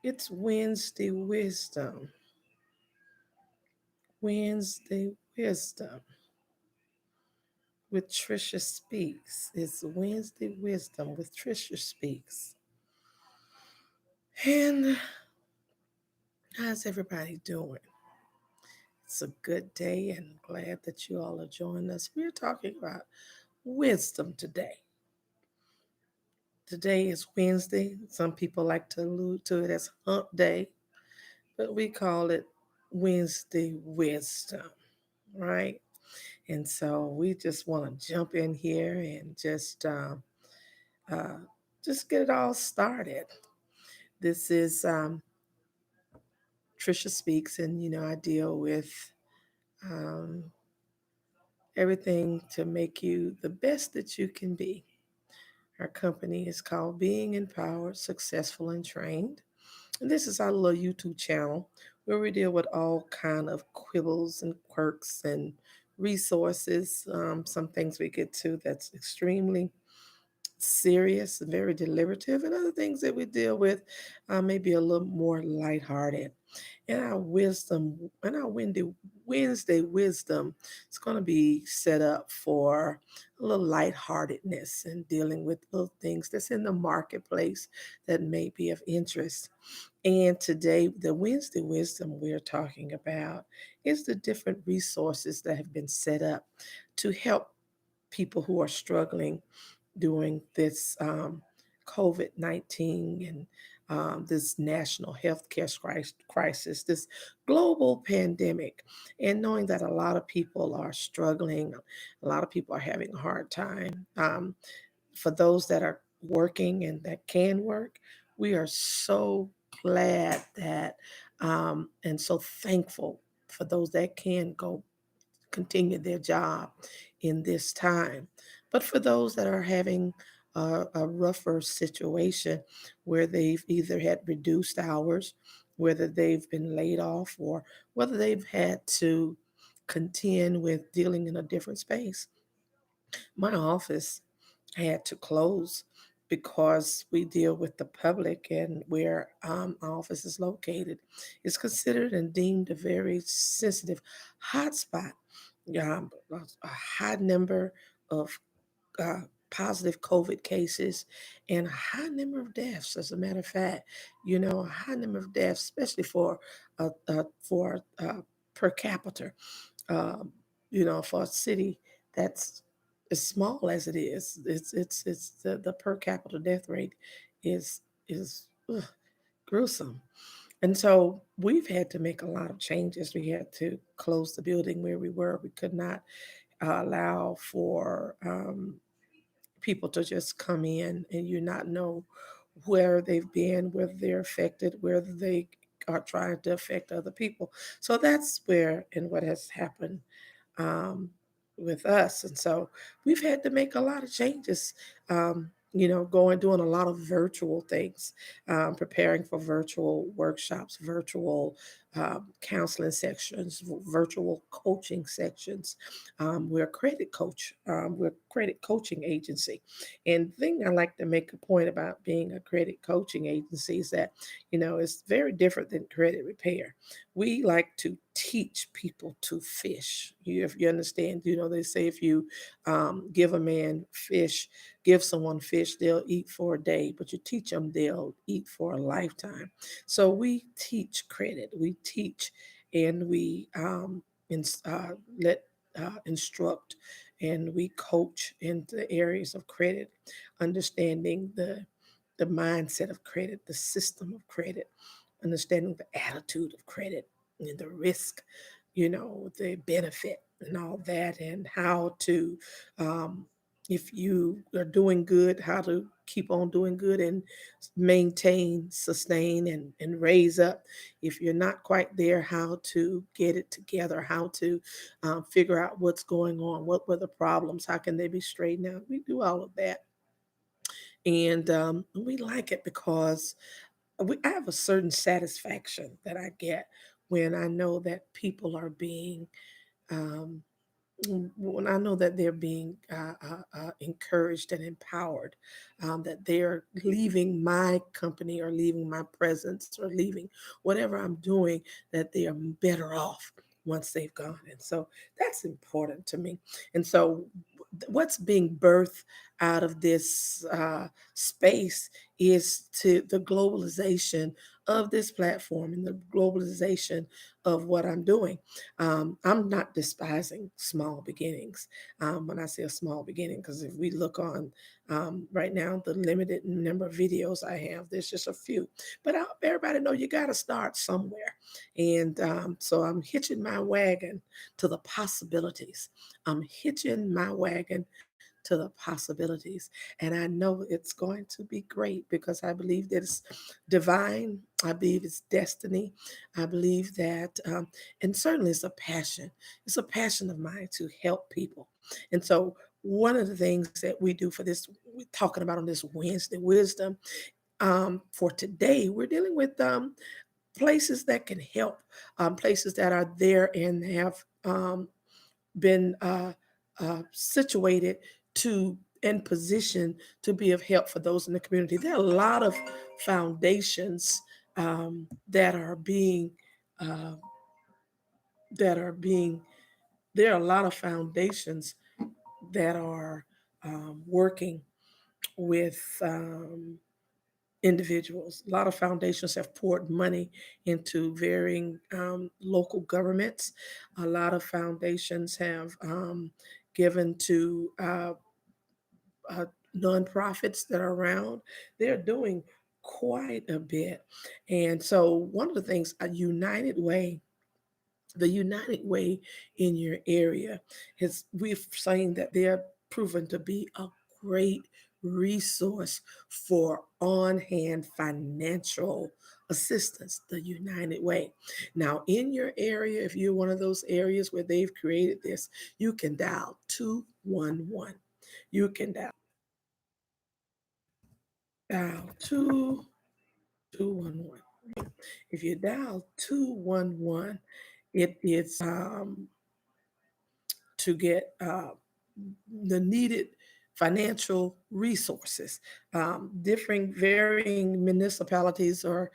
It's Wednesday Wisdom. Wednesday Wisdom with Trisha Speaks. It's Wednesday Wisdom with Trisha Speaks. And how's everybody doing? It's a good day and glad that you all are joining us. We're talking about wisdom today. Today is Wednesday. Some people like to allude to it as hump day, but we call it Wednesday Wisdom, right? And so we just want to jump in here and uh, just get it all started. This is Trisha Speaks, and I deal with um, everything to make you the best that you can be. Our company is called Being Empowered, Successful, and Trained. And this is our little YouTube channel where we deal with all kind of quibbles and quirks and resources. Some things we get to that's extremely serious and very deliberative, and other things that we deal with maybe a little more lighthearted. And our wisdom, and our Wednesday wisdom, is going to be set up for a little lightheartedness and dealing with little things that's in the marketplace that may be of interest. And today, the Wednesday wisdom we're talking about is the different resources that have been set up to help people who are struggling during this COVID 19 and this national healthcare crisis, this global pandemic, and knowing that a lot of people are struggling, a lot of people are having a hard time. For those that are working and that can work, we are so glad that and so thankful for those that can go continue their job in this time. But for those that are having a rougher situation where they've either had reduced hours, whether they've been laid off, or whether they've had to contend with dealing in a different space, my office had to close because we deal with the public, and where our office is located is considered and deemed a very sensitive hotspot. A high number of positive COVID cases and a high number of deaths. As a matter of fact, a high number of deaths, especially for per capita. Um, for a city that's as small as it is, it's the per capita death rate is gruesome. And so we've had to make a lot of changes. We had to close the building where we were. We could not allow for people to just come in and you not know where they've been, whether they're affected, whether they are trying to affect other people. So that's where and what has happened um, with us. And so we've had to make a lot of changes, doing a lot of virtual things, preparing for virtual workshops, virtual counseling sections, virtual coaching sections. We're a credit coach, we're a credit coaching agency. And the thing I like to make a point about being a credit coaching agency is that, it's very different than credit repair. We like to teach people to fish. If you understand, they say if you give a man fish, give someone fish, they'll eat for a day, but you teach them, they'll eat for a lifetime. So we teach credit, we teach, and we let instruct, and we coach in the areas of credit, understanding the mindset of credit, the system of credit, understanding the attitude of credit and the risk, the benefit and all that, and how to, um, if you are doing good, how to keep on doing good and maintain, sustain, and raise up. If you're not quite there, how to get it together, how to figure out what's going on, what were the problems, how can they be straightened out. We do all of that. And we like it because I have a certain satisfaction that I get when I know that people are being um, when I know that they're being encouraged and empowered, that they're leaving my company or leaving my presence or leaving whatever I'm doing, that they are better off once they've gone. And so that's important to me. And so, what's being birthed out of this space is to the globalization of this platform and the globalization of what I'm doing. I'm not despising small beginnings when I say a small beginning, because if we look on right now, the limited number of videos I have, there's just a few. But everybody know you got to start somewhere. And so I'm hitching my wagon to the possibilities. I'm hitching my wagon to the possibilities. And I know it's going to be great because I believe that it's divine. I believe it's destiny. I believe that, and certainly it's a passion. It's a passion of mine to help people. And so, one of the things that we do for this, we're talking about on this Wednesday Wisdom, for today, we're dealing with places that can help, places that are there and have been situated to and positioned to be of help for those in the community. There are a lot of foundations that are being uh, that are being. There are a lot of foundations that are working with individuals. A lot of foundations have poured money into varying local governments. A lot of foundations have given to uh, nonprofits that are around. They're doing quite a bit. And so, one of the things, a United Way, the United Way in your area, has we've seen that they're proven to be a great resource for on-hand financial assistance, the United Way. Now, in your area, if you're one of those areas where they've created this, you can dial 211. You can dial 2211. If you dial 211, it is to get the needed financial resources. Differing, varying municipalities are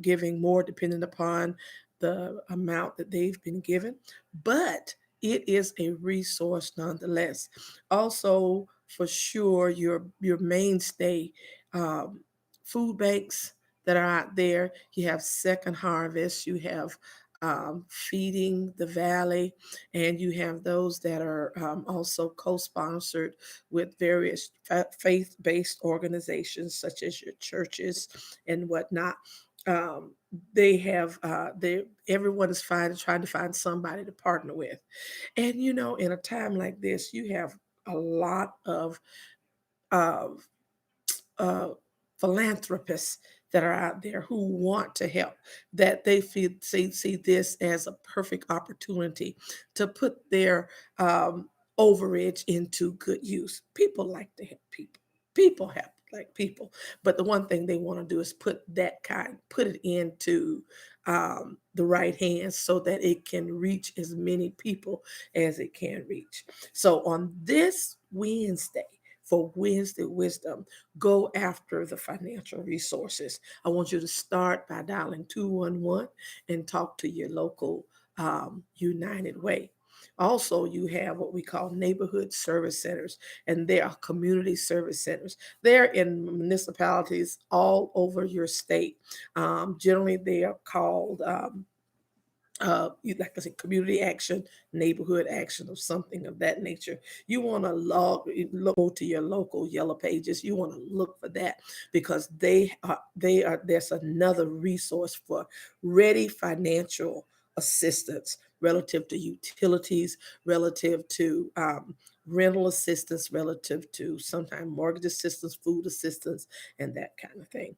giving more depending upon the amount that they've been given, but it is a resource nonetheless. Also, for sure, your mainstay um, food banks that are out there. You have Second Harvest. You have Feeding the Valley, and you have those that are also co-sponsored with various faith-based organizations such as your churches and whatnot. um, they have everyone is trying to find somebody to partner with. And in a time like this, you have a lot of uh, philanthropists that are out there who want to help, that they see this as a perfect opportunity to put their overage into good use. People like to help people. People help like people. But the one thing they want to do is put it into the right hands so that it can reach as many people as it can reach. So on this Wednesday, for Wednesday Wisdom, go after the financial resources. I want you to start by dialing 211 and talk to your local United Way. Also, you have what we call neighborhood service centers, and they are community service centers. They're in municipalities all over your state. Generally, they are called like I said, community action, neighborhood action, or something of that nature. You want to go to your local yellow pages. You want to look for that because they are. There's another resource for ready financial assistance relative to utilities, relative to rental assistance, relative to sometimes mortgage assistance, food assistance, and that kind of thing.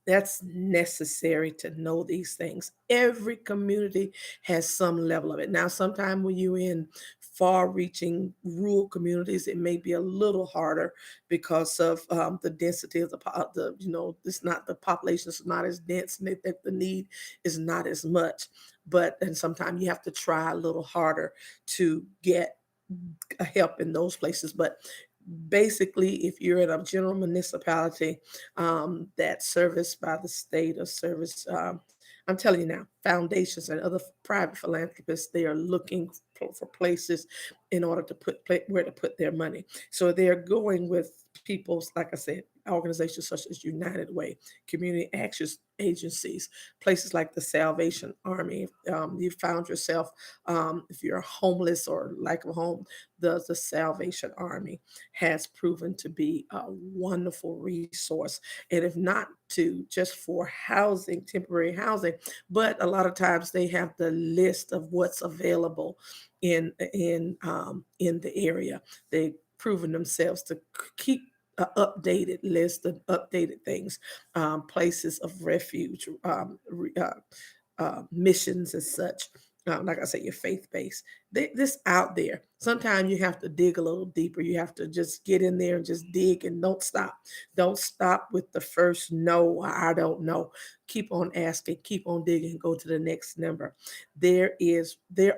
That's necessary to know these things. Every community has some level of it. Now, sometimes when you're in far-reaching rural communities, it may be a little harder because of the density of the it's not, the population is not as dense, and the need is not as much. But and sometimes you have to try a little harder to get help in those places. But basically, if you're in a general municipality that's serviced by the state or service, I'm telling you now, foundations and other private philanthropists, they are looking for places in order to where to put their money. So they're going with people's, like I said, organizations such as United Way, community action agencies, places like the Salvation Army. You found yourself, if you're homeless or like a home, the Salvation Army has proven to be a wonderful resource. And if not to just for housing, temporary housing, but a lot of times they have the list of what's available in the area. They've proven themselves to keep an updated list of updated things, places of refuge, missions and such. Like I say, your faith base. This out there. Sometimes you have to dig a little deeper. You have to just get in there and just dig and don't stop. Don't stop with the first no, I don't know. Keep on asking, keep on digging, go to the next number. There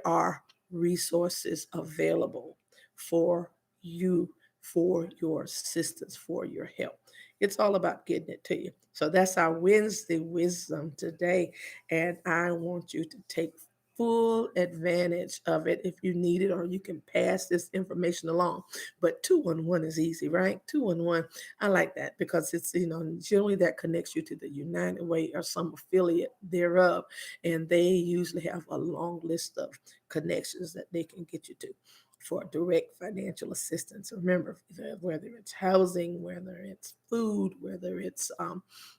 are resources available for you, for your assistance, for your help. It's all about getting it to you. So that's our Wednesday wisdom today. And I want you to take full advantage of it if you need it, or you can pass this information along. But 211 is easy, right? 211, I like that because it's, generally that connects you to the United Way or some affiliate thereof. And they usually have a long list of connections that they can get you to for direct financial assistance. Remember, whether it's housing, whether it's food, whether it's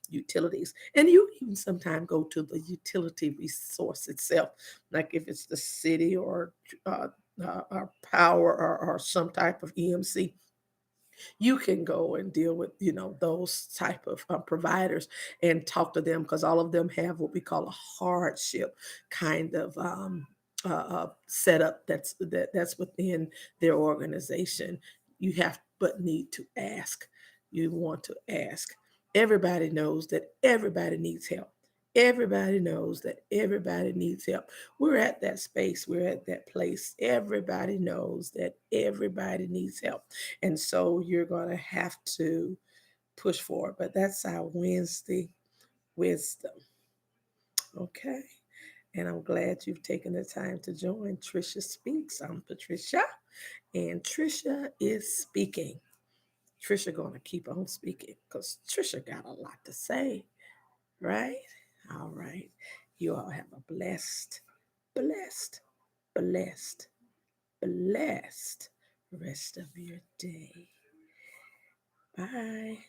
utilities, and you even sometimes go to the utility resource itself, like if it's the city uh, or power, or some type of EMC. You can go and deal with those type of providers and talk to them, because all of them have what we call a hardship kind of setup that's within their organization. You have but need to ask. You want to ask. Everybody knows that everybody needs help. Everybody knows that everybody needs help. We're at that space, we're at that place. Everybody knows that everybody needs help. And so you're going to have to push forward. But that's our Wednesday wisdom. Okay. And I'm glad you've taken the time to join Trisha Speaks. I'm Patricia, and Trisha is speaking. Trisha gonna keep on speaking because Trisha got a lot to say, right? All right. You all have a blessed, blessed, blessed, blessed rest of your day. Bye.